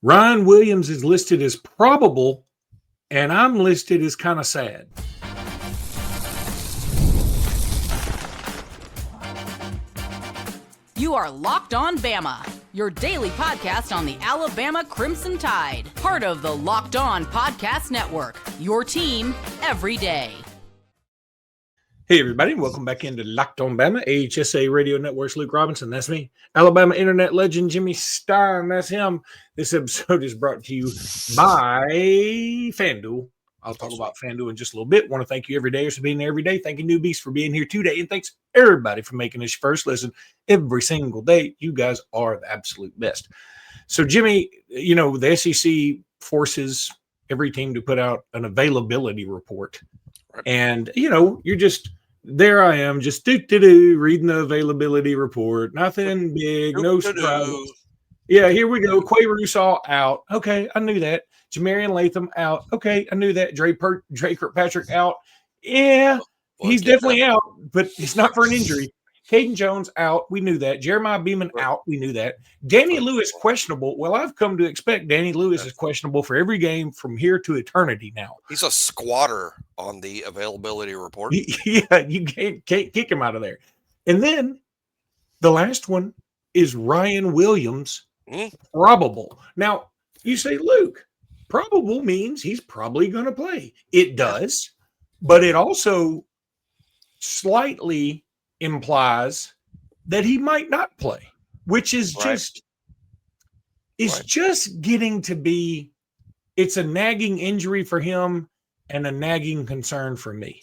Ryan Williams is listed as probable, and I'm listed as kind of sad. You are Locked On Bama, your daily podcast on the Alabama Crimson Tide, part of the Locked On Podcast Network, your team every day. Hey, everybody, welcome back into Locked On Bama, AHSA Radio Network's Luke Robinson. That's me. Alabama internet legend Jimmy Stein. That's him. This episode is brought to you by FanDuel. I'll talk about FanDuel in just a little bit. Want to thank you every day for being there every day. Thank you, newbies, for being here today. And thanks, everybody, for making this your first listen every single day. You guys are the absolute best. So, Jimmy, you know, the SEC forces every team to put out an availability report. And, you know, you're just – there I am, just reading the availability report. Nothing big, no surprises. Yeah, here we go. Quay Russaw out. Okay, I knew that. Jamarian Latham out. Okay, I knew that. Drake Kirkpatrick out. Yeah, he's definitely out, but it's not for an injury. Caden Jones out. We knew that. Jeremiah Beeman out. We knew that. Danny Lewis questionable. Well, I've come to expect Danny Lewis is questionable for every game from here to eternity now. He's a squatter on the availability report. Yeah, you can't kick him out of there. And then the last one is Ryan Williams, probable. Now, you say, Luke, probable means he's probably going to play. It does, but it also slightly implies that he might not play, which is just getting to be, it's a nagging injury for him and a nagging concern for me.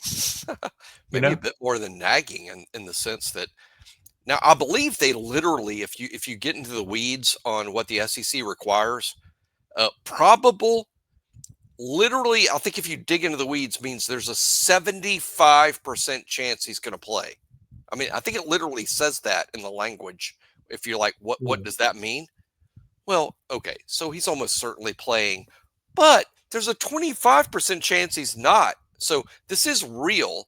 Maybe a bit more than nagging in the sense that now I believe they literally, if you get into the weeds on what the SEC requires, probable literally, I think if you dig into the weeds means there's a 75% chance he's going to play. I mean, I think it literally says that in the language. If you're like, what does that mean? Well, okay, so he's almost certainly playing, but there's a 25% chance he's not. So this is real.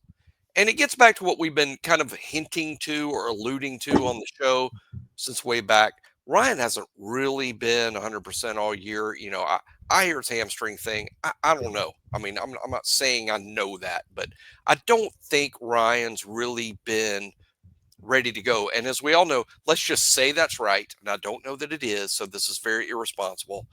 And it gets back to what we've been kind of hinting to or alluding to on the show since way back. Ryan hasn't really been 100% all year. You know, I hear his hamstring thing. I don't know. I mean, I'm not saying I know that, but I don't think Ryan's really been ready to go. And as we all know, let's just say that's right. And I don't know that it is. So this is very irresponsible.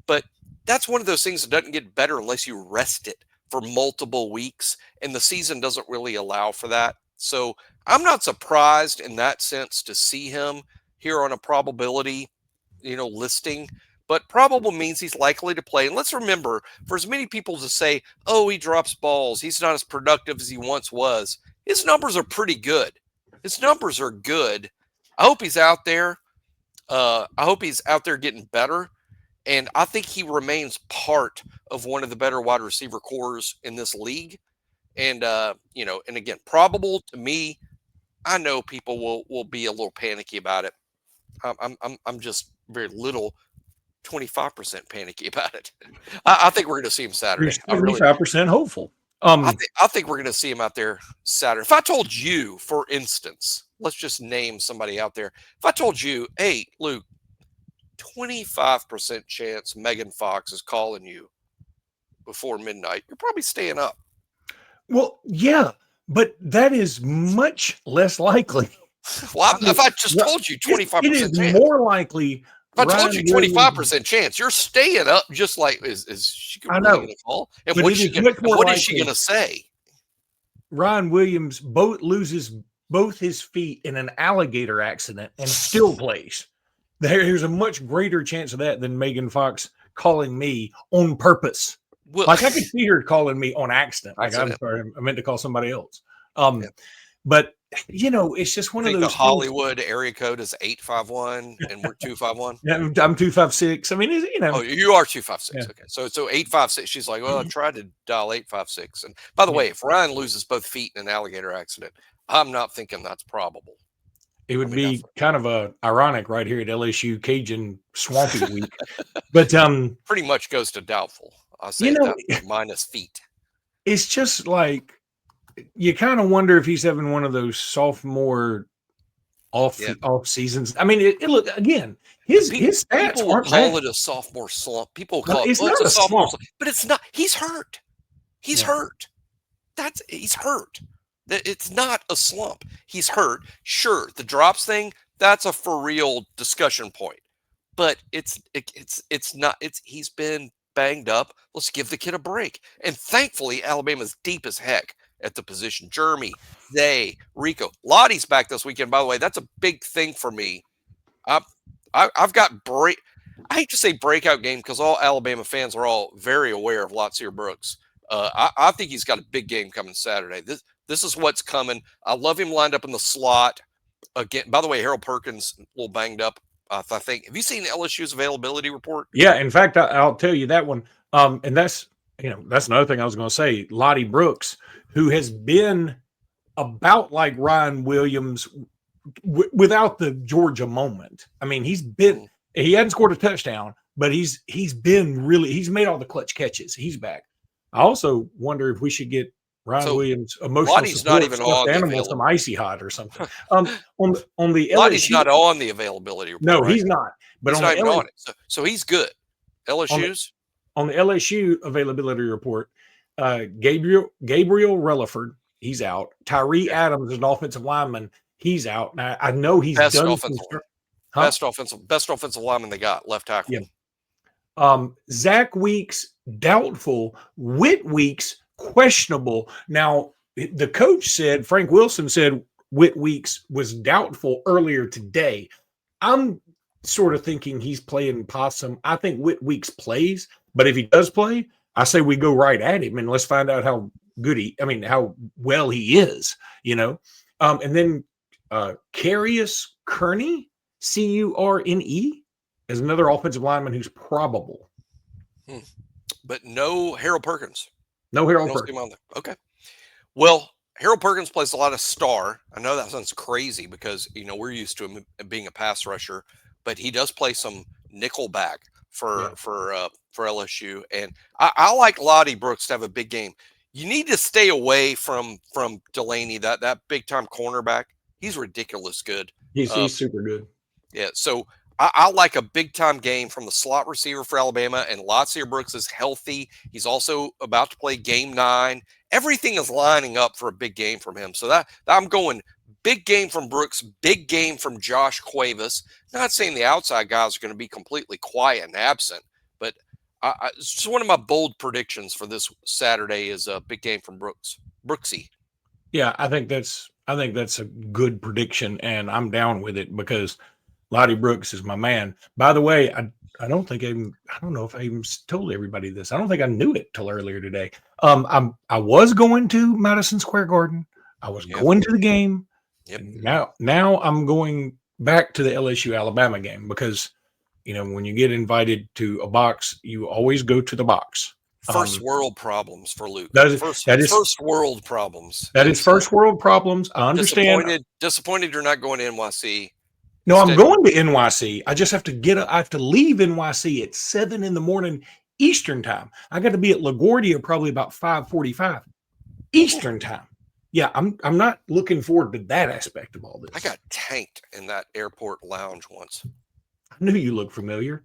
But that's one of those things that doesn't get better unless you rest it for multiple weeks. And the season doesn't really allow for that. So I'm not surprised in that sense to see him here on a probability, listing. But probable means he's likely to play. And let's remember, for as many people to say, oh, he drops balls, he's not as productive as he once was, his numbers are pretty good. His numbers are good. I hope he's out there. I hope he's out there getting better. And I think he remains part of one of the better wide receiver cores in this league. And, and again, probable to me, I know people will be a little panicky about it. I'm just very little 25% panicky about it. I think we're going to see him Saturday. 75% hopeful. I think we're going to see him out there Saturday. If I told you, for instance, let's just name somebody out there. If I told you, hey, Luke, 25% chance Megan Fox is calling you before midnight, you're probably staying up. Well, yeah, but that is much less likely. Well, if I just told you 25%, it is more likely. If I told you 25% chance, you're staying up. Just like is she really going to call? And what is she going to say? Ryan Williams loses both his feet in an alligator accident and still plays. There's a much greater chance of that than Megan Fox calling me on purpose. Well, like I could see her calling me on accident. Like I'm sorry, I meant to call somebody else. But it's just one of those. The Hollywood area code is 851, and we're 251. Yeah, I'm 256. I mean, Oh, you are 256. Yeah. Okay, so 856. She's like, well, I tried to dial 856. And by the way, if Ryan loses both feet in an alligator accident, I'm not thinking that's probable. It would be kind of ironic right here at LSU Cajun Swampy Week, but pretty much goes to doubtful. I'll say that minus feet. It's just like you kind of wonder if he's having one of those sophomore off seasons. I mean, look again. His stats people will aren't call bad. it a sophomore slump. People will No, call it's it, not a sophomore slump. slump, but it's not. He's hurt. He's hurt. He's hurt. It's not a slump. He's hurt. Sure, the drops thing, that's a for real discussion point. But it's not. He's been banged up. Let's give the kid a break. And thankfully, Alabama's deep as heck at the position. Jeremy, Rico, Lottie's back this weekend. By the way, that's a big thing for me. I've got I hate to say breakout game because all Alabama fans are all very aware of Lotzier Brooks. I think he's got a big game coming Saturday. This is what's coming. I love him lined up in the slot. Again, by the way, Harold Perkins a little banged up. I think. Have you seen LSU's availability report? Yeah, in fact, I'll tell you that one. And that's another thing I was going to say. Lottie Brooks, who has been about like Ryan Williams without the Georgia moment. I mean, he hadn't scored a touchdown, but he's made all the clutch catches. He's back. I also wonder if we should get Ryan Williams emotional Lottie's support, not even on the animal, some icy hot or something. On the Lottie's LSU, not on the availability report. no, right? he's not. But he's not even on it. So he's good. LSU's on the LSU availability report. Gabriel Relaford, he's out. Tyree Adams is an offensive lineman. He's out. Now, I know he's best done best offensive lineman they got, left tackle. Yeah. Zach Weeks doubtful. Whit Weeks questionable. Now the coach said, Frank Wilson said Whit Weeks was doubtful earlier today. I'm sort of thinking he's playing possum. I think Whit Weeks plays, but if he does play, I say we go right at him and let's find out how how well he is, and then Carius Kearney, Curne, is another offensive lineman who's probable. But no Harold Perkins. No Harold Perkins. Okay. Well, Harold Perkins plays a lot of star. I know that sounds crazy because, we're used to him being a pass rusher, but he does play some nickel back for LSU. And I like Lottie Brooks to have a big game. You need to stay away from Delaney, that big time cornerback. He's ridiculous good. He's super good. Yeah. So I like a big time game from the slot receiver for Alabama, and Lotzier Brooks is healthy. He's also about to play game 9. Everything is lining up for a big game from him. So that I'm going big game from Brooks, big game from Josh Cuevas. Not saying the outside guys are going to be completely quiet and absent, but it's just one of my bold predictions for this Saturday is a big game from Brooksy. Yeah, I think that's a good prediction, and I'm down with it because Lottie Brooks is my man. By the way, I don't know if I even told everybody this. I don't think I knew it till earlier today. I was going to Madison Square Garden. I was going to the game. Yep. Now I'm going back to the LSU Alabama game because when you get invited to a box, you always go to the box. First world problems for Luke. That is first world problems. That is first world problems. I understand. Disappointed you're not going to NYC. No, I'm going to NYC. I just have to I have to leave NYC at 7 a.m. Eastern time. I got to be at LaGuardia probably about 5:45 Eastern time. Yeah, I'm not looking forward to that aspect of all this. I got tanked in that airport lounge once. I knew you looked familiar.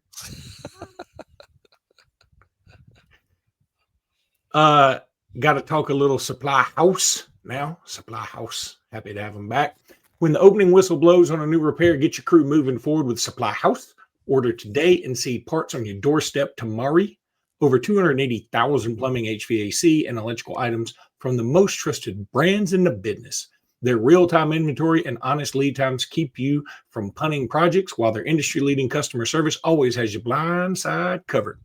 Got to talk a little Supply House now. Supply House. Happy to have them back. When the opening whistle blows on a new repair, get your crew moving forward with Supply House. Order today and see parts on your doorstep tomorrow. Over 280,000 plumbing, HVAC, and electrical items from the most trusted brands in the business. Their real-time inventory and honest lead times keep you from punting projects, while their industry-leading customer service always has your blind side covered.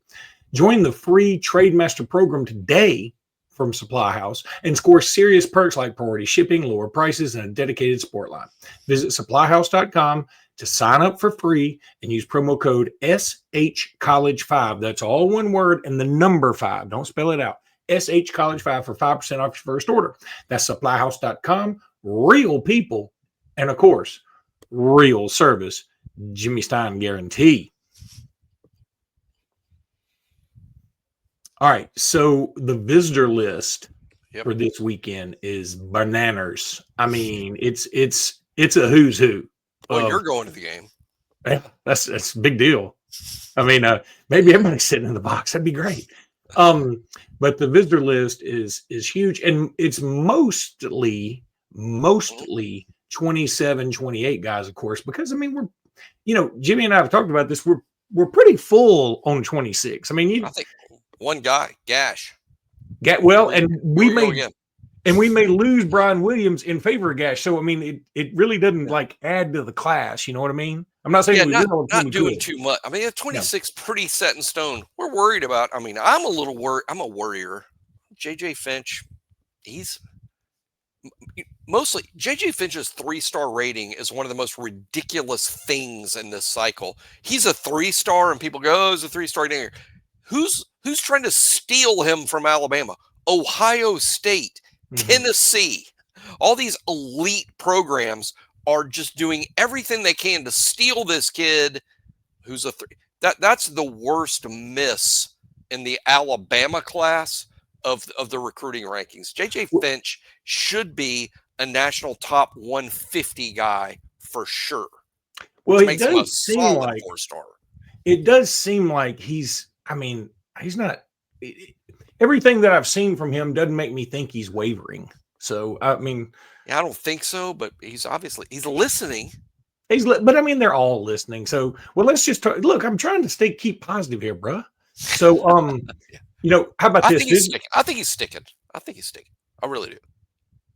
Join the free Trademaster program today from Supply House and score serious perks like priority shipping, lower prices, and a dedicated support line. Visit supplyhouse.com to sign up for free and use promo code SHCollege5. That's all one word and the number 5. Don't spell it out. SHCollege5 for 5% off your first order. That's supplyhouse.com. Real people and, of course, real service. Jimmy Stein guarantee. All right, so the visitor list for this weekend is bananas. I mean, it's a who's who. Well, you're going to the game. Yeah, that's a big deal. I mean, maybe everybody's sitting in the box. That'd be great. But the visitor list is huge, and it's mostly 27, 28 guys, of course, because I mean Jimmy and I have talked about this. We're pretty full on 26. I mean, I think one guy, Gash. And we may lose Brian Williams in favor of Gash. So I mean, it really doesn't like add to the class. You know what I mean? I'm not saying not doing too much. I mean, 26 pretty set in stone. We're worried about. I mean, I'm a little worried. I'm a worrier. JJ Finch, he's mostly JJ Finch's 3-star rating is one of the most ridiculous things in this cycle. He's a 3-star, and people go, "Oh, he's a 3-star." Who's trying to steal him from Alabama, Ohio State, Tennessee? All these elite programs are just doing everything they can to steal this kid who's a 3. That's the worst miss in the Alabama class of the recruiting rankings. JJ Finch should be a national top 150 guy for sure. Well, it does seem like 4-star. It does seem like he's not. Everything that I've seen from him doesn't make me think he's wavering. So I mean, I don't think so, but he's listening. But I mean, they're all listening. So let's just talk. Look, I'm trying to keep positive here, bro. So how about this? I think he's sticking. I really do.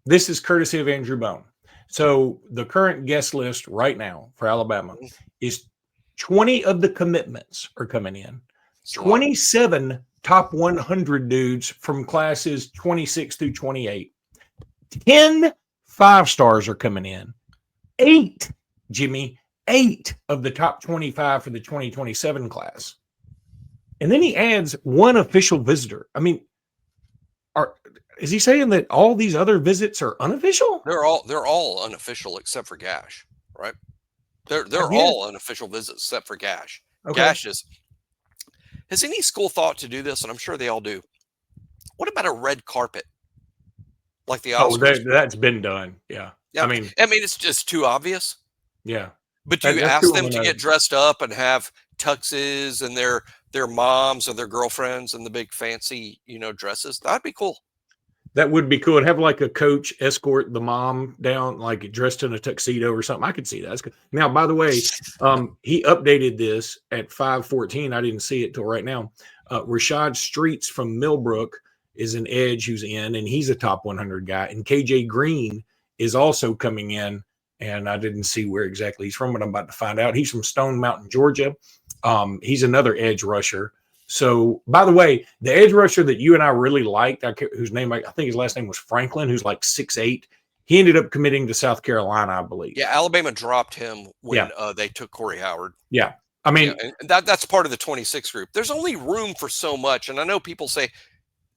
This is courtesy of Andrew Bone. So the current guest list right now for Alabama is 20 of the commitments are coming in. 27 top 100 dudes from classes 26 through 28. 10 5-stars are coming in. 8 of the top 25 for the 2027 class. And then he adds 1 official visitor. I mean, is he saying that all these other visits are unofficial? They're all unofficial except for Gash, right? They're all unofficial visits except for Gash. Okay. Gash has any school thought to do this? And I'm sure they all do. What about a red carpet? Like the Oscars? Oh, that's been done. Yeah. I mean, it's just too obvious. Yeah. But do you ask them to get dressed up and have tuxes and their moms and their girlfriends and the big fancy, dresses? That'd be cool. That would be cool. And have like a coach escort the mom down, like dressed in a tuxedo or something. I could see that. That's good. Now, by the way, he updated this at 5:14. I didn't see it till right now. Rashad Streets from Millbrook is an edge who's in, and he's a top 100 guy. And KJ Green is also coming in, and I didn't see where exactly he's from, but I'm about to find out. He's from Stone Mountain, Georgia. He's another edge rusher. So, by the way, the edge rusher that you and I really liked, whose name I think his last name was Franklin, who's like 6'8", he ended up committing to South Carolina, I believe. Yeah, Alabama dropped him when they took Corey Howard. Yeah, I mean, and that's part of the 26 group. There's only room for so much, and I know people say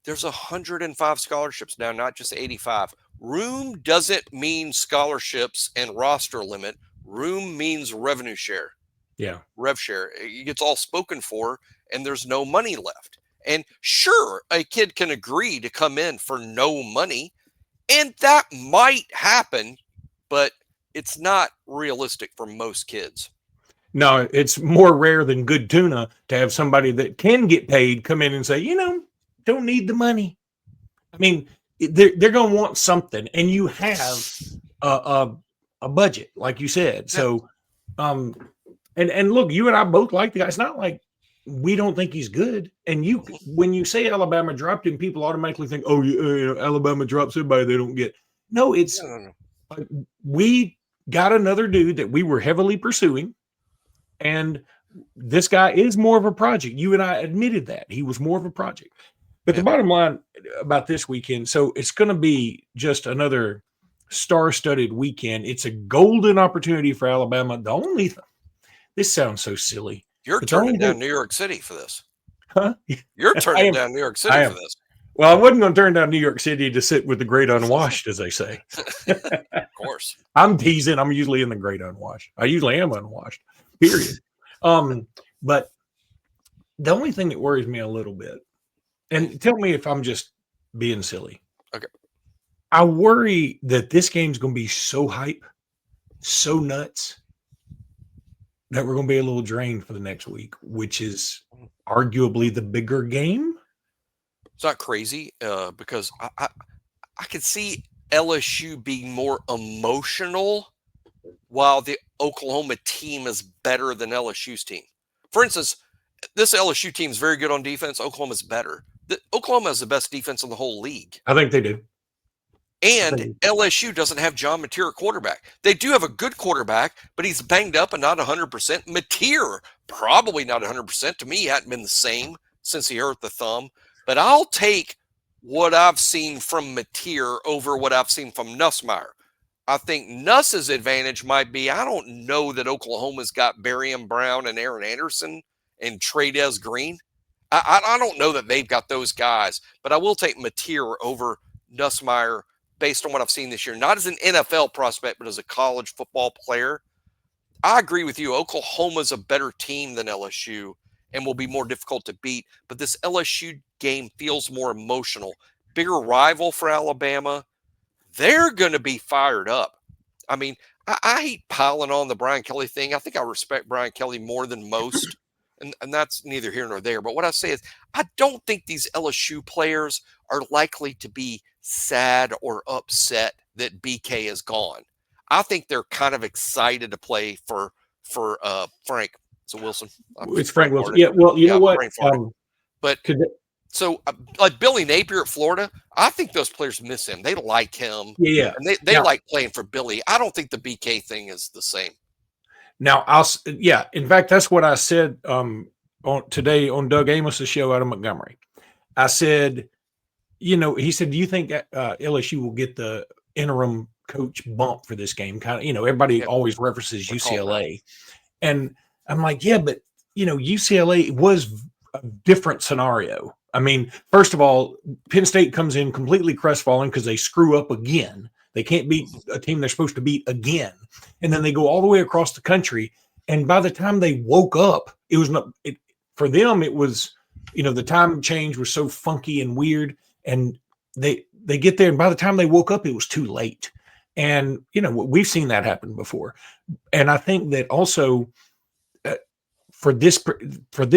there's 105 scholarships now, not just 85. Room doesn't mean scholarships and roster limit. Room means revenue share. Yeah, rev share. It gets all spoken for, and there's no money left. And sure, a kid can agree to come in for no money, and that might happen, but it's not realistic for most kids. No, it's more rare than good tuna to have somebody that can get paid come in and say, don't need the money. I mean, they're going to want something, and you have a budget, like you said. So, and look, you and I both like the guy. It's not like we don't think he's good. And when you say Alabama dropped him, people automatically think, oh, Alabama drops everybody they don't get. No, it's we got another dude that we were heavily pursuing, and this guy is more of a project. You and I admitted that he was more of a project. But the bottom line about this weekend, so it's going to be just another star-studded weekend. It's a golden opportunity for Alabama. The only this sounds so silly. You're turning down New York City for this. Huh? You're turning down New York City for this. Well, I wasn't going to turn down New York City to sit with the great unwashed, as they say. Of course. I'm teasing. I'm usually in the great unwashed. I usually am unwashed, period. But the only thing that worries me a little bit, and tell me if I'm just being silly. Okay. I worry that this game's going to be so hype, so nuts, that we're going to be a little drained for the next week, which is arguably the bigger game. It's not crazy because I could see LSU being more emotional while the Oklahoma team is better than LSU's team. For instance, this LSU team is very good on defense. Oklahoma's better. Oklahoma has the best defense in the whole league. I think they do. And LSU doesn't have John Mateer at quarterback. They do have a good quarterback, but he's banged up and not 100%. Mateer, probably not 100%. To me, he hadn't been the same since he hurt the thumb. But I'll take what I've seen from Mateer over what I've seen from Nussmeier. I think Nuss's advantage might be, I don't know that Oklahoma's got Barium Brown and Aaron Anderson and Trey'Dez Green. I don't know that they've got those guys, but I will take Mateer over Nussmeier based on what I've seen this year. Not as an NFL prospect, but as a college football player. I agree with you. Oklahoma's a better team than LSU and will be more difficult to beat, but this LSU game feels more emotional. Bigger rival for Alabama. They're going to be fired up. I mean, I hate piling on the Brian Kelly thing. I think I respect Brian Kelly more than most, and that's neither here nor there. But what I say is, I don't think these LSU players are likely to be sad or upset that BK is gone. I think they're kind of excited to play for Frank. So Wilson. It's Frank Wilson. Yeah, well, you know what? So like Billy Napier at Florida, I think those players miss him. They like him. Yeah. And they like playing for Billy. I don't think the BK thing is the same. Now, in fact, that's what I said today on Doug Amos's show out of Montgomery. I said, he said, do you think LSU will get the interim coach bump for this game? Kind of, everybody always references UCLA. And I'm like, yeah, but, UCLA was a different scenario. I mean, first of all, Penn State comes in completely crestfallen because they screw up again. They can't beat a team they're supposed to beat again. And then they go all the way across the country. And by the time they woke up, it was not for them. It was, the time change was so funky and weird. And they get there. And by the time they woke up, it was too late. And, we've seen that happen before. And I think that also for this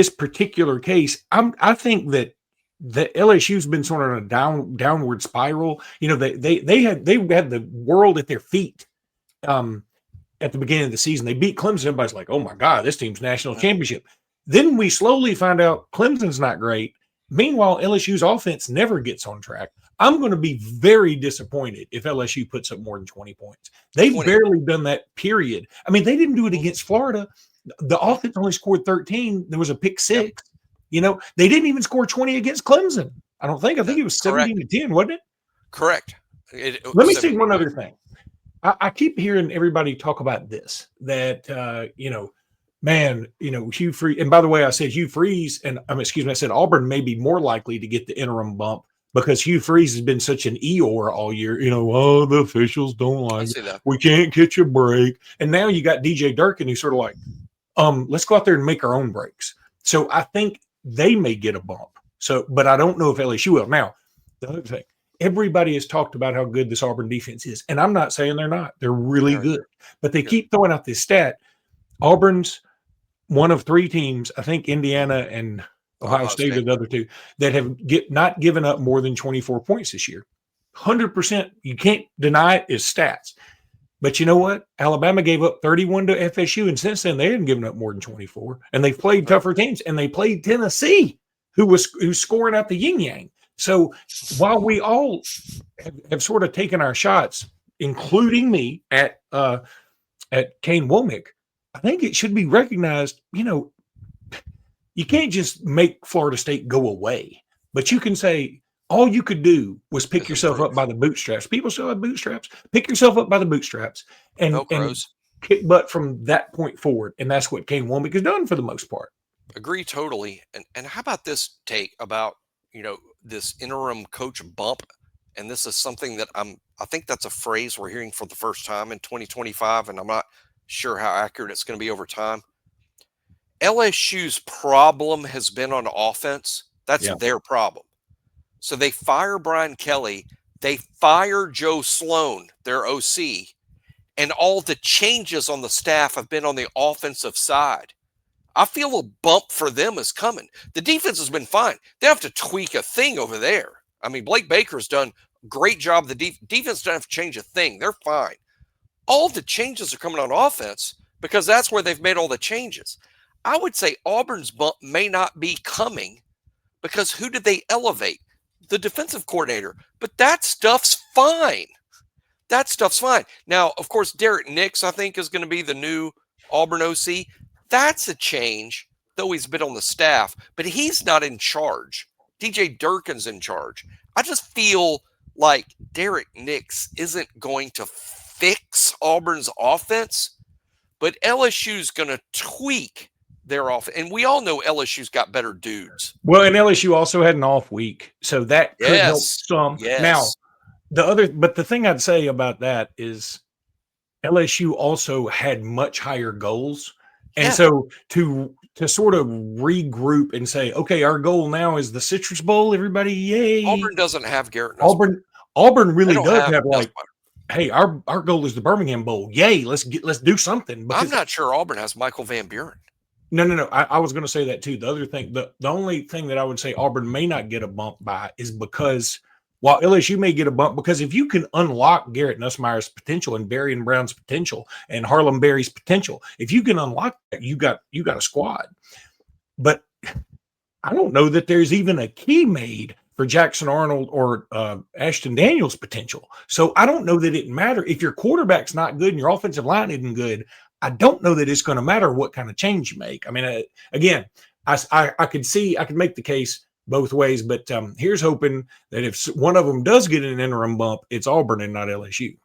particular case, I think that the LSU's been sort of a downward spiral. They had the world at their feet at the beginning of the season. They beat Clemson. Everybody's like, oh my God, this team's national championship. Then we slowly find out Clemson's not great. Meanwhile, LSU's offense never gets on track. I'm going to be very disappointed if LSU puts up more than 20 points. They've barely done that, period. I mean, they didn't do it against Florida. The offense only scored 13. There was a pick 6. They didn't even score 20 against Clemson. I think it was 17-10, wasn't it? Correct. Let me say one other thing. I keep hearing everybody talk about this, that, Hugh Freeze. And by the way, I said Hugh Freeze, I said Auburn may be more likely to get the interim bump because Hugh Freeze has been such an Eeyore all year. The officials don't like it. We can't catch a break. And now you got DJ Durkin who's sort of like, let's go out there and make our own breaks. So I think they may get a bump. So, but I don't know if LSU will. Now, the other thing, everybody has talked about how good this Auburn defense is. And I'm not saying they're not. They're really good. But they keep throwing out this stat. Auburn's one of 3 teams, I think Indiana and Ohio State are the other 2, that have not given up more than 24 points this year. 100%. You can't deny it is stats. But you know what? Alabama gave up 31 to FSU, and since then they haven't given up more than 24. And they've played tougher teams, and they played Tennessee, who's scoring out the yin yang. So while we all have sort of taken our shots, including me at Kane Womack, I think it should be recognized. You can't just make Florida State go away, but you can say all you could do was pick yourself up by the bootstraps. People still have bootstraps. Pick yourself up by the bootstraps and kick butt from that point forward. And that's what Kane Womack has done for the most part. Agree totally. And how about this take about, this interim coach bump? And this is something that I think that's a phrase we're hearing for the first time in 2025. And I'm not sure how accurate it's going to be over time. LSU's problem has been on offense. That's their problem. So they fire Brian Kelly. They fire Joe Sloan, their OC. and all the changes on the staff have been on the offensive side. I feel a bump for them is coming. The defense has been fine. They have to tweak a thing over there. I mean, Blake Baker's done a great job. The defense doesn't have to change a thing. They're fine. All the changes are coming on offense because that's where they've made all the changes. I would say Auburn's bump may not be coming because who did they elevate? The defensive coordinator. But that stuff's fine. That stuff's fine. Now, of course, Derek Nix, I think, is going to be the new Auburn OC. That's a change, though he's been on the staff, but he's not in charge. DJ Durkin's in charge. I just feel like Derek Nix isn't going to fix Auburn's offense, but LSU's going to tweak their offense. And we all know LSU's got better dudes. Well, and LSU also had an off week, so that could help some. Yes. Now, the thing I'd say about that is LSU also had much higher goals. And so to sort of regroup and say, okay, our goal now is the Citrus Bowl, everybody, yay. Auburn doesn't have Garrett Nussmeier. Auburn really does have like, hey, our goal is the Birmingham Bowl. Yay, let's do something. I'm not sure Auburn has Michael Van Buren. No. I was going to say that too. The other thing, the only thing that I would say Auburn may not get a bump by is because while LSU may get a bump, because if you can unlock Garrett Nussmeier's potential and Darian Brown's potential and Harlem Berry's potential, if you can unlock that, you got a squad. But I don't know that there's even a key made for Jackson Arnold or Ashton Daniels' potential. So I don't know that it matters. If your quarterback's not good and your offensive line isn't good, I don't know that it's going to matter what kind of change you make. I mean, again, I could make the case both ways, but here's hoping that if one of them does get an interim bump, it's Auburn and not LSU.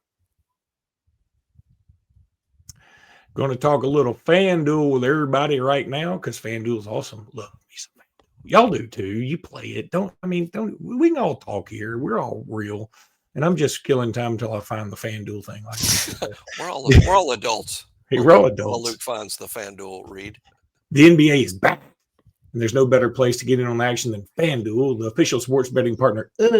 Going to talk a little FanDuel with everybody right now because FanDuel is awesome. Love me some FanDuel. Y'all do too. You play it. We can all talk here. We're all real. And I'm just killing time until I find the FanDuel thing. We're all adults. Hey, we're all adults. While Luke finds the FanDuel read. The NBA is back. And there's no better place to get in on the action than FanDuel, the official sports betting partner of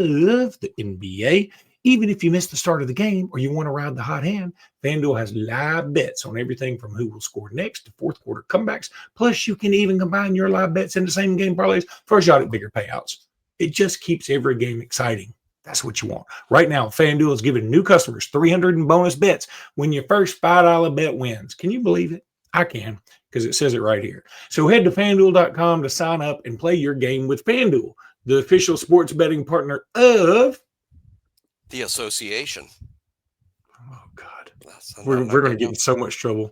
the NBA. Even if you missed the start of the game or you want to ride the hot hand, FanDuel has live bets on everything from who will score next to fourth quarter comebacks. Plus, you can even combine your live bets into same game parlays for a shot at bigger payouts. It just keeps every game exciting. That's what you want. Right now, FanDuel is giving new customers 300 in bonus bets when your first $5 bet wins. Can you believe it? I can, because it says it right here. So head to FanDuel.com to sign up and play your game with FanDuel, the official sports betting partner of the association. Oh, God. We're going to get in so much trouble.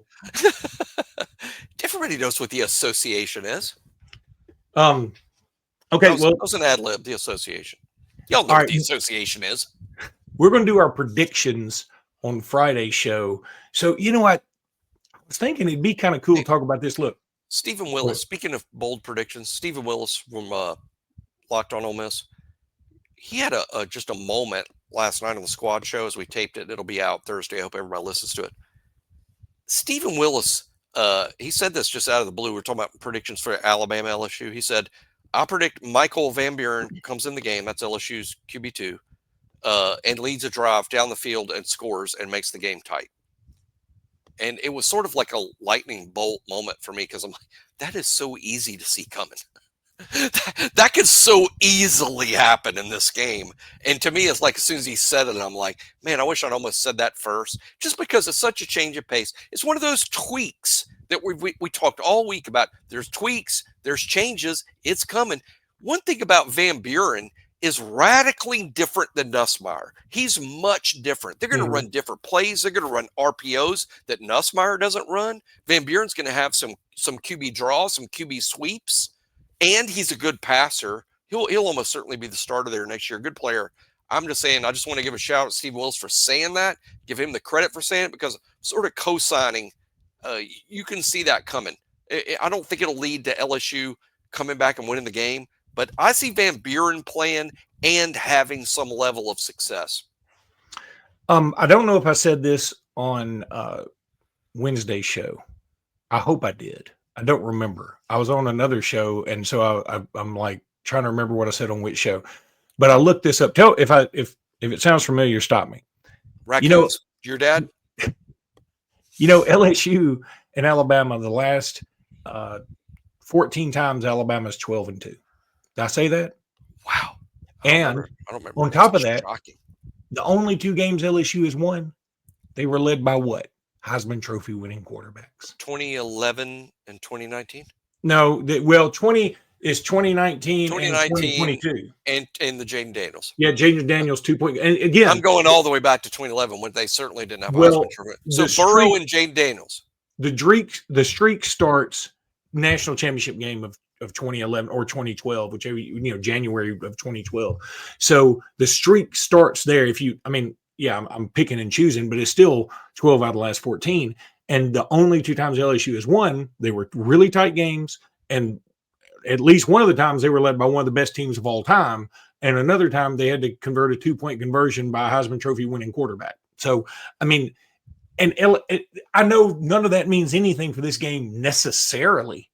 Everybody knows what the association is. Okay, that was an ad lib, the association. Y'all know what the association is. We're going to do our predictions on Friday's show. So, you know what? I was thinking it'd be kind of cool to talk about this. Look, Stephen Willis, speaking of bold predictions, Stephen Willis from Locked on Ole Miss, he had just a moment last night on the squad show as we taped it. It'll be out Thursday. I hope everybody listens to it. Stephen Willis, he said this just out of the blue. We're talking about predictions for Alabama-LSU. He said, I predict Michael Van Buren comes in the game. That's LSU's QB2, and leads a drive down the field and scores and makes the game tight. And it was sort of like a lightning bolt moment for me because I'm like, that is so easy to see coming. That could so easily happen in this game. And to me, it's like as soon as he said it, I'm like, man, I wish I'd almost said that first, just because it's such a change of pace. It's one of those tweaks that we talked all week about. There's tweaks, there's changes, it's coming. One thing about Van Buren is radically different than Nussmeier. He's much different. They're going to run different plays. They're going to run RPOs that Nussmeier doesn't run. Van Buren's going to have some QB draws, some QB sweeps, and he's a good passer. He'll almost certainly be the starter there next year. Good player. I'm just saying, I just want to give a shout out to Steve Willis for saying that, give him the credit for saying it, because sort of co-signing, you can see that coming. I don't think it'll lead to LSU coming back and winning the game, but I see Van Buren playing and having some level of success. I don't know if I said this on Wednesday's show. I hope I did. I don't remember. I was on another show, and so I'm like trying to remember what I said on which show. But I looked this up. If it sounds familiar, stop me. Raccoons, your dad? LSU and Alabama, the last 14 times Alabama's 12-2. Did I say that? Wow. I don't remember. On top of that, shocking. The only 2 games LSU has won, they were led by what? Heisman Trophy winning quarterbacks. 2011 and 2019? No, 2019 and 2022. And the Jaden Daniels. Yeah, Jaden Daniels 2 point. And again, I'm going all the way back to 2011 when they certainly didn't have Heisman Trophy. So Burrow and Jaden Daniels. The streak starts national championship game of 2011 or 2012, whichever, January of 2012. So the streak starts there. I'm picking and choosing, but it's still 12 out of the last 14. And the only 2 times LSU has won, they were really tight games. And at least one of the times they were led by one of the best teams of all time. And another time they had to convert a 2-point conversion by a Heisman Trophy winning quarterback. So, I know none of that means anything for this game necessarily,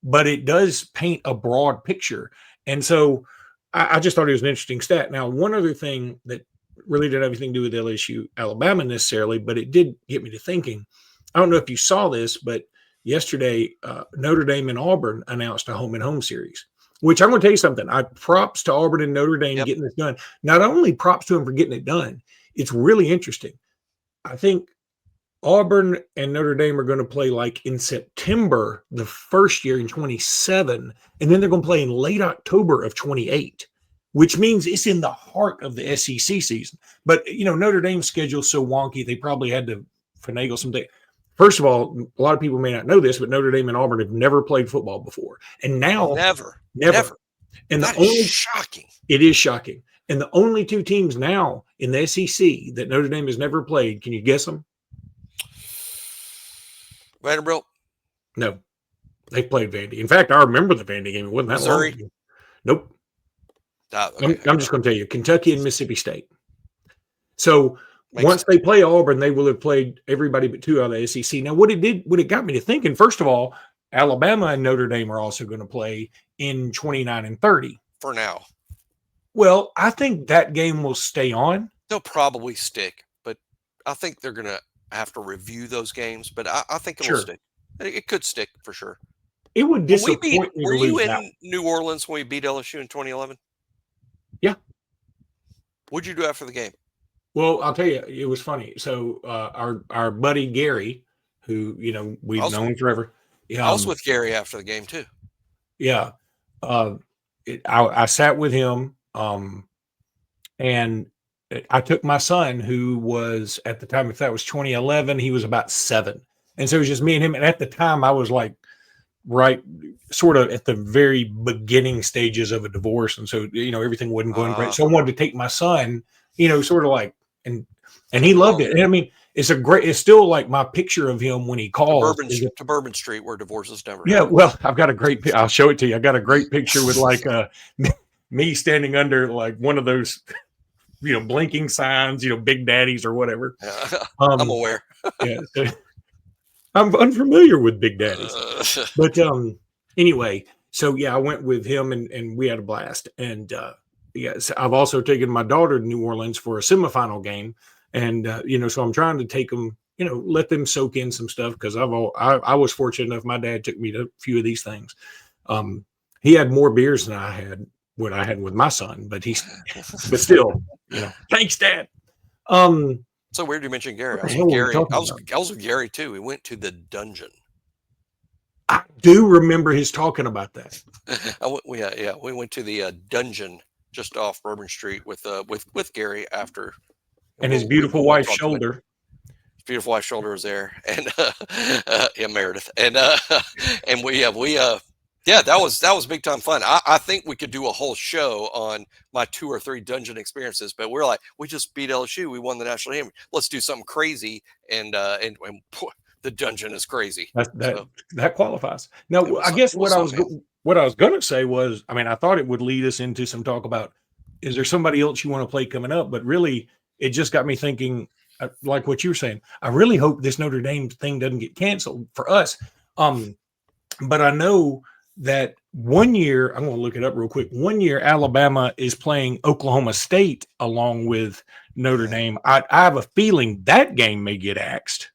but it does paint a broad picture. And so I just thought it was an interesting stat. Now, one other thing that really didn't have anything to do with LSU, Alabama necessarily, but it did get me to thinking. I don't know if you saw this, but yesterday, Notre Dame and Auburn announced a home-and-home series, which I'm going to tell you something. Props to Auburn and Notre Dame getting this done. Not only props to them for getting it done, it's really interesting. I think Auburn and Notre Dame are going to play like in September the first year in 27, and then they're going to play in late October of 28, which means it's in the heart of the SEC season. But, Notre Dame's schedule is so wonky, they probably had to finagle something. First of all, a lot of people may not know this, but Notre Dame and Auburn have never played football before. And now never. And that is shocking. It is shocking. And the only 2 teams now in the SEC that Notre Dame has never played, can you guess them? Vanderbilt? No. They played Vandy. In fact, I remember the Vandy game. It wasn't that Missouri? long ago. Nope. Okay. I'm just going to tell you, Kentucky and Mississippi State. So once they play Auburn, they will have played everybody but 2 out of the SEC. Now, what it got me to thinking, first of all, Alabama and Notre Dame are also going to play in 29 and 30. For now. Well, I think that game will stay on. They'll probably stick, but I think they're going to have to review those games, but I think it will stick. It could stick for sure. It would disappoint me to lose. Were you in New Orleans when we beat LSU in 2011? Yeah. What'd you do after the game? Well, I'll tell you, it was funny. So our buddy Gary, who we've known forever. I was with Gary after the game too. Yeah, I sat with him, and I took my son, who was at the time, if that was 2011, he was about 7, and so it was just me and him. And at the time, I was like, sort of at the very beginning stages of a divorce, and so everything wasn't going great. So I wanted to take my son, sort of like. And he loved it. And it's still like my picture of him when he calls to Bourbon Street, where divorce is never. Yeah. Well, I've got a great, I'll show it to you. I got a great picture with like me standing under like one of those, blinking signs, Big Daddies or whatever. I'm aware. Yeah. I'm unfamiliar with Big Daddies, but anyway, so yeah, I went with him and we had a blast. And yes, I've also taken my daughter to New Orleans for a semifinal game, and so I'm trying to take them, let them soak in some stuff, because I was fortunate enough. My dad took me to a few of these things. He had more beers than I had when I had with my son, but still, thanks, Dad. So weird you mentioned Gary. I was with Gary too. We went to the dungeon. I do remember his talking about that. We went to the dungeon just off Bourbon Street with Gary after. And his beautiful wife's shoulder. His beautiful wife's shoulder was there, and Meredith, and we that was big time fun. I think we could do a whole show on my 2 or 3 dungeon experiences, but we're like, we just beat LSU, we won the national game. Let's do something crazy, and the dungeon is crazy. That qualifies. Now, I guess what I was going to say was, I thought it would lead us into some talk about, is there somebody else you want to play coming up? But really, it just got me thinking, like what you were saying. I really hope this Notre Dame thing doesn't get canceled for us. But I know that one year, I'm going to look it up real quick. One year, Alabama is playing Oklahoma State along with Notre Dame. I have a feeling that game may get axed.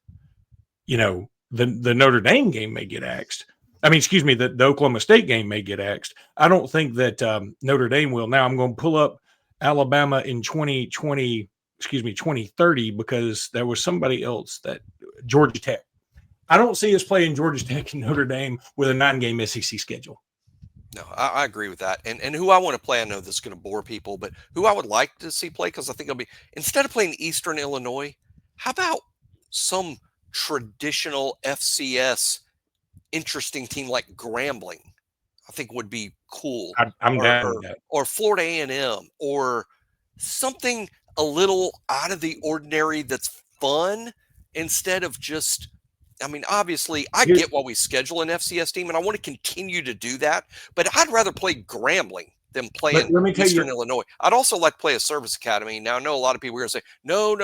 the Notre Dame game may get axed. I mean, excuse me, the Oklahoma State game may get axed. I don't think that Notre Dame will. Now I'm going to pull up Alabama in 2030, because there was somebody else, that Georgia Tech. I don't see us playing Georgia Tech and Notre Dame with a 9-game SEC schedule. No, I agree with that. And who I want to play, I know this is going to bore people, but who I would like to see play, because I think it'll be, instead of playing Eastern Illinois, how about some traditional FCS interesting team like Grambling? I think would be cool. I'm down with that. Or Florida A&M, or something a little out of the ordinary that's fun, instead of just, I mean, obviously, I get why we schedule an FCS team, and I want to continue to do that, but I'd rather play Grambling than playing Eastern Illinois. I'd also like to play a service academy. Now, I know a lot of people are going to say, no,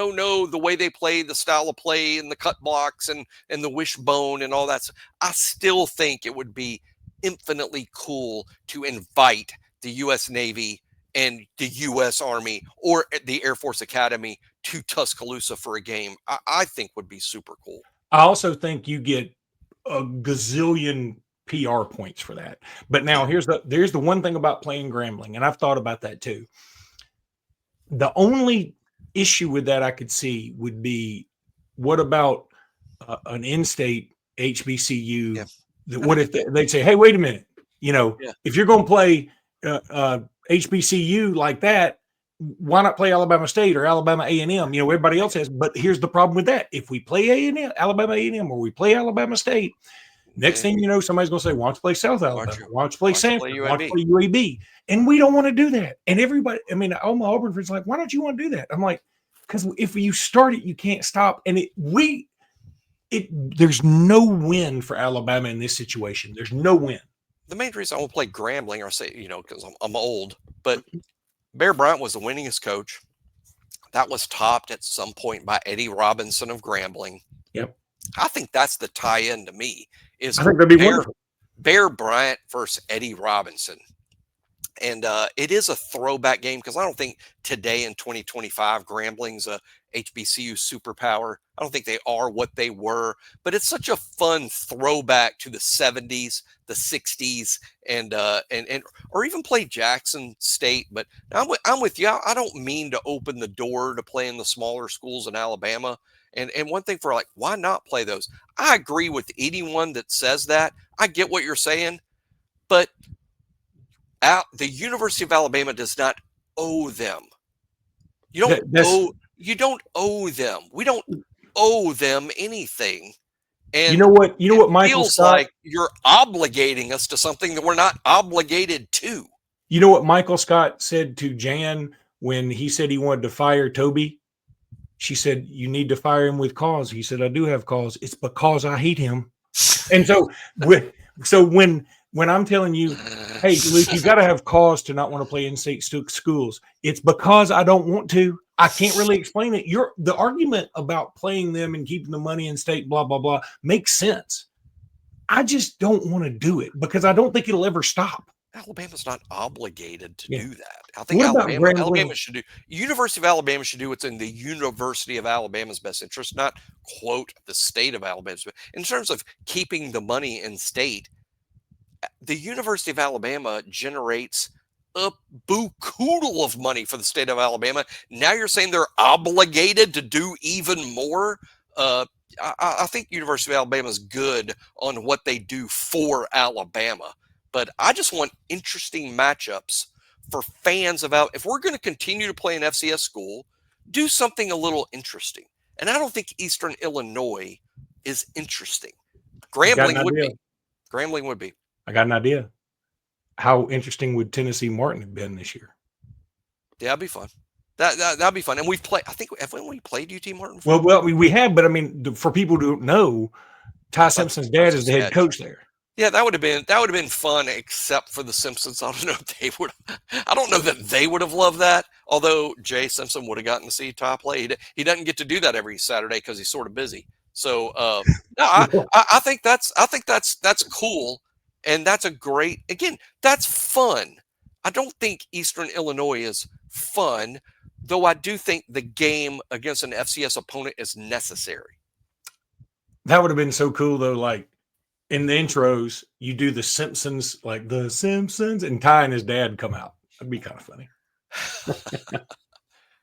the way they play, the style of play, and the cut blocks, and the wishbone, and all that. I still think it would be infinitely cool to invite the U.S. Navy and the U.S. Army or the Air Force Academy to Tuscaloosa for a game. I think would be super cool. I also think you get a gazillion PR points for that. But now there's the one thing about playing Grambling, and I've thought about that too. The only issue with that I could see would be, what about an in-state HBCU? Yeah. What if they'd say, hey, wait a minute, if you're going to play HBCU like that, why not play Alabama State or Alabama A&M? Everybody else has. But here's the problem with that: if we play A&M, Alabama A&M, or we play Alabama State, next thing you know, somebody's going to say, "Why don't you play South Alabama? Why don't you play Sanford? Why don't you play UAB?" And we don't want to do that. And everybody, I mean, all my Auburn friends are like, "Why don't you want to do that?" I'm like, because if you start it, you can't stop. And there's no win for Alabama in this situation. There's no win. The main reason I won't play Grambling, or say, because I'm old, but Bear Bryant was the winningest coach. That was topped at some point by Eddie Robinson of Grambling. Yep. I think that's the tie-in to me. I think that'd be wonderful. Bear Bryant versus Eddie Robinson. And it is a throwback game, because I don't think today in 2025 Grambling's a HBCU superpower. I don't think they are what they were, but it's such a fun throwback to the 70s, the 60s, and or even play Jackson State. But I'm with you. I don't mean to open the door to playing the smaller schools in Alabama. And one thing for, like, why not play those? I agree with anyone that says that. I get what you're saying, but the University of Alabama does not owe them. You don't owe them. We don't owe them anything. And you know what Michael feels Scott, like you're obligating us to something that we're not obligated to. You know what Michael Scott said to Jan when he said he wanted to fire Toby? She said, "You need to fire him with cause." He said, "I do have cause. It's because I hate him." And so when I'm telling you, hey, Luke, you got to have cause to not want to play in-state schools, it's because I don't want to. I can't really explain it. The argument about playing them and keeping the money in state, blah, blah, blah, makes sense. I just don't want to do it, because I don't think it'll ever stop. Alabama's not obligated to do that. I think Alabama should do. University of Alabama should do what's in the University of Alabama's best interest, not quote the state of Alabama's. In terms of keeping the money in state, the University of Alabama generates a buku of money for the state of Alabama. Now you're saying they're obligated to do even more? I think University of Alabama is good on what they do for Alabama, but I just want interesting matchups for fans about, if we're going to continue to play an FCS school, do something a little interesting. And I don't think Eastern Illinois is interesting. Grambling would be. Grambling would be. I got an idea. How interesting would Tennessee Martin have been this year? Yeah, that'd be fun. That'd be fun. And we've played, I think, haven't we played UT Martin before? Well, we have, but I mean, for people who don't know, Ty Simpson's dad is the head coach there. Yeah, that would have been fun, except for the Simpsons. I don't know if they would. I don't know that they would have loved that. Although Jay Simpson would have gotten to see Ty play. He doesn't get to do that every Saturday because he's sort of busy. So I think that's cool. And that's that's fun. I don't think Eastern Illinois is fun, though I do think the game against an FCS opponent is necessary. That would have been so cool though. Like in the intros, you do the Simpsons, like the Simpsons, and Ty and his dad come out. That'd be kind of funny.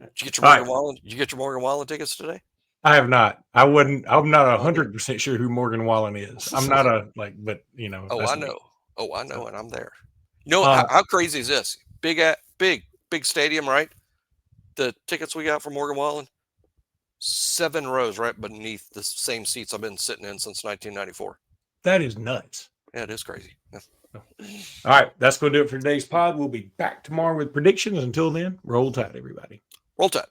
Did you get your Morgan Wallen? Did you get your Morgan Wallen tickets today? I have not. I'm not 100% sure who Morgan Wallen is. I'm not but you know. Oh, I know. Oh, I know, and I'm there. You know how crazy is this? Big stadium, right? The tickets we got for Morgan Wallen, 7 rows right beneath the same seats I've been sitting in since 1994. That is nuts. Yeah, it is crazy. Yeah. All right, that's going to do it for today's pod. We'll be back tomorrow with predictions. Until then, roll tide, everybody. Roll tide.